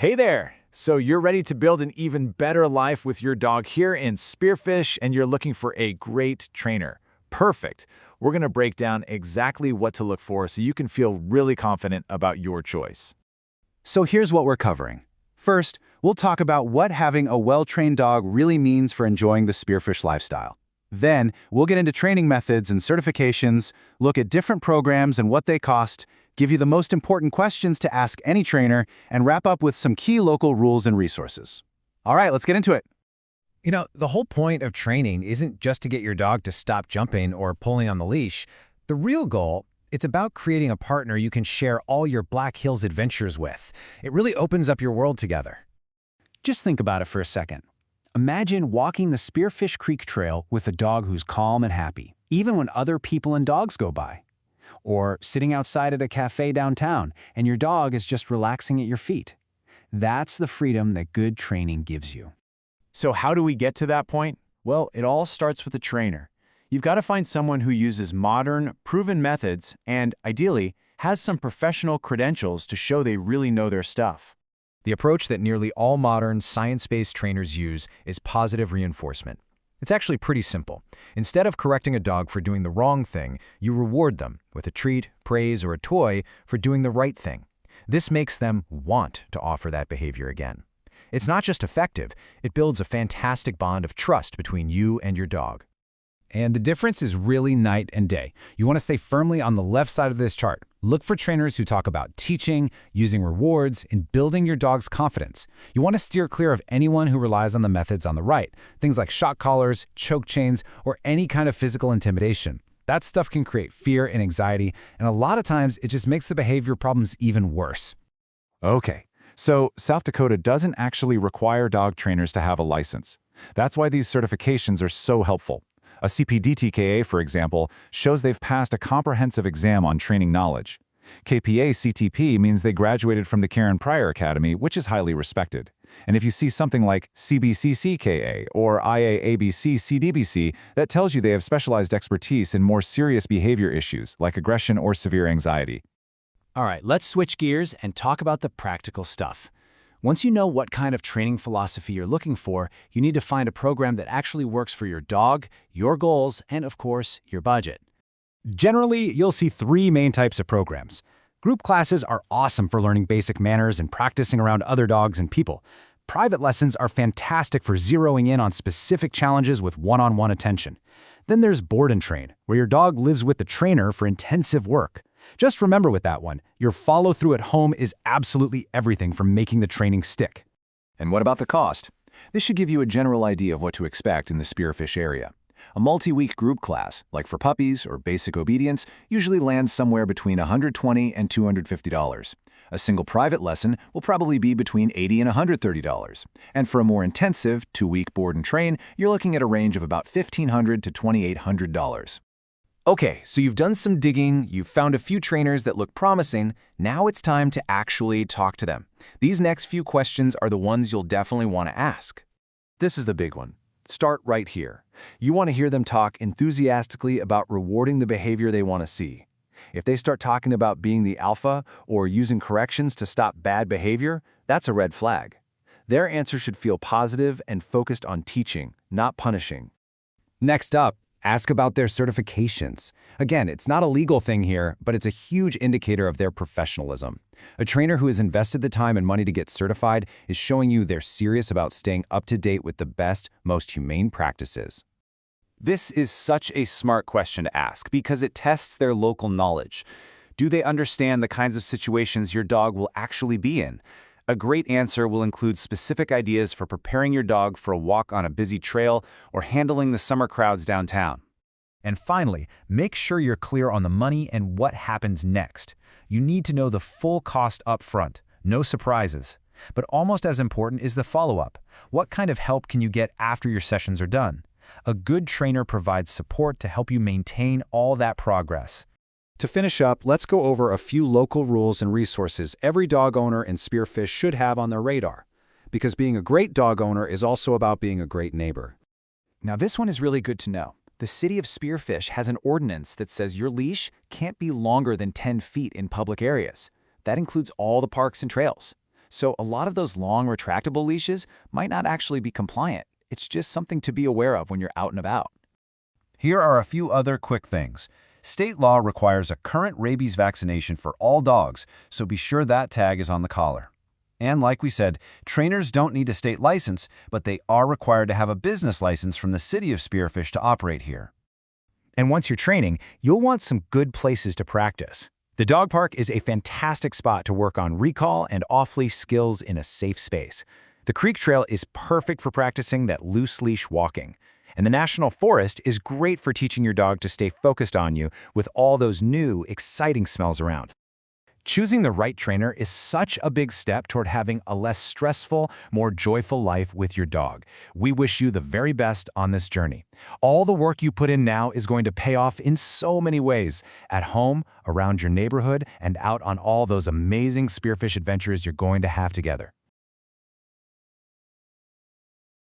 Hey there! So you're ready to build an even better life with your dog here in Spearfish, and you're looking for a great trainer. Perfect! We're going to break down exactly what to look for so you can feel really confident about your choice. So here's what we're covering. First, we'll talk about what having a well-trained dog really means for enjoying the Spearfish lifestyle. Then, we'll get into training methods and certifications, look at different programs and what they cost, give you the most important questions to ask any trainer, and wrap up with some key local rules and resources. All right, let's get into it. The whole point of training isn't just to get your dog to stop jumping or pulling on the leash. The real goal, it's about creating a partner you can share all your Black Hills adventures with. It really opens up your world together. Just think about it for a second. Imagine walking the Spearfish Creek Trail with a dog who's calm and happy, even when other people and dogs go by. Or sitting outside at a cafe downtown and your dog is just relaxing at your feet. That's the freedom that good training gives you. So how do we get to that point? Well, it all starts with a trainer. You've got to find someone who uses modern, proven methods and, ideally, has some professional credentials to show they really know their stuff. The approach that nearly all modern, science-based trainers use is positive reinforcement. It's actually pretty simple. Instead of correcting a dog for doing the wrong thing, you reward them with a treat, praise, or a toy for doing the right thing. This makes them want to offer that behavior again. It's not just effective, it builds a fantastic bond of trust between you and your dog. And the difference is really night and day. You want to stay firmly on the left side of this chart. Look for trainers who talk about teaching, using rewards, and building your dog's confidence. You want to steer clear of anyone who relies on the methods on the right, things like shock collars, choke chains, or any kind of physical intimidation. That stuff can create fear and anxiety, and a lot of times it just makes the behavior problems even worse. Okay, so South Dakota doesn't actually require dog trainers to have a license. That's why these certifications are so helpful. A CPDTKA, for example, shows they've passed a comprehensive exam on training knowledge. KPA-CTP means they graduated from the Karen Pryor Academy, which is highly respected. And if you see something like CBCCKA or IAABC-CDBC, that tells you they have specialized expertise in more serious behavior issues like aggression or severe anxiety. All right, let's switch gears and talk about the practical stuff. Once you know what kind of training philosophy you're looking for, you need to find a program that actually works for your dog, your goals, and of course, your budget. Generally, you'll see three main types of programs. Group classes are awesome for learning basic manners and practicing around other dogs and people. Private lessons are fantastic for zeroing in on specific challenges with one-on-one attention. Then there's board and train, where your dog lives with the trainer for intensive work. Just remember with that one, your follow-through at home is absolutely everything for making the training stick. And what about the cost? This should give you a general idea of what to expect in the Spearfish area. A multi-week group class, like for puppies or basic obedience, usually lands somewhere between $120 and $250. A single private lesson will probably be between $80 and $130. And for a more intensive, 2-week board and train, you're looking at a range of about $1,500 to $2,800. Okay, so you've done some digging, you've found a few trainers that look promising, now it's time to actually talk to them. These next few questions are the ones you'll definitely want to ask. This is the big one. Start right here. You want to hear them talk enthusiastically about rewarding the behavior they want to see. If they start talking about being the alpha or using corrections to stop bad behavior, that's a red flag. Their answer should feel positive and focused on teaching, not punishing. Next up, ask about their certifications. Again, it's not a legal thing here, but it's a huge indicator of their professionalism. A trainer who has invested the time and money to get certified is showing you they're serious about staying up to date with the best, most humane practices. This is such a smart question to ask because it tests their local knowledge. Do they understand the kinds of situations your dog will actually be in? A great answer will include specific ideas for preparing your dog for a walk on a busy trail or handling the summer crowds downtown. And finally, make sure you're clear on the money and what happens next. You need to know the full cost up front, no surprises. But almost as important is the follow-up. What kind of help can you get after your sessions are done? A good trainer provides support to help you maintain all that progress. To finish up, let's go over a few local rules and resources every dog owner in Spearfish should have on their radar. Because being a great dog owner is also about being a great neighbor. Now this one is really good to know. The city of Spearfish has an ordinance that says your leash can't be longer than 10 feet in public areas. That includes all the parks and trails. So a lot of those long retractable leashes might not actually be compliant. It's just something to be aware of when you're out and about. Here are a few other quick things. State law requires a current rabies vaccination for all dogs, so be sure that tag is on the collar. And like we said, trainers don't need a state license, but they are required to have a business license from the city of Spearfish to operate here. And once you're training, you'll want some good places to practice. The dog park is a fantastic spot to work on recall and off-leash skills in a safe space. The creek trail is perfect for practicing that loose leash walking. And the National Forest is great for teaching your dog to stay focused on you with all those new, exciting smells around. Choosing the right trainer is such a big step toward having a less stressful, more joyful life with your dog. We wish you the very best on this journey. All the work you put in now is going to pay off in so many ways, at home, around your neighborhood, and out on all those amazing spearfish adventures you're going to have together.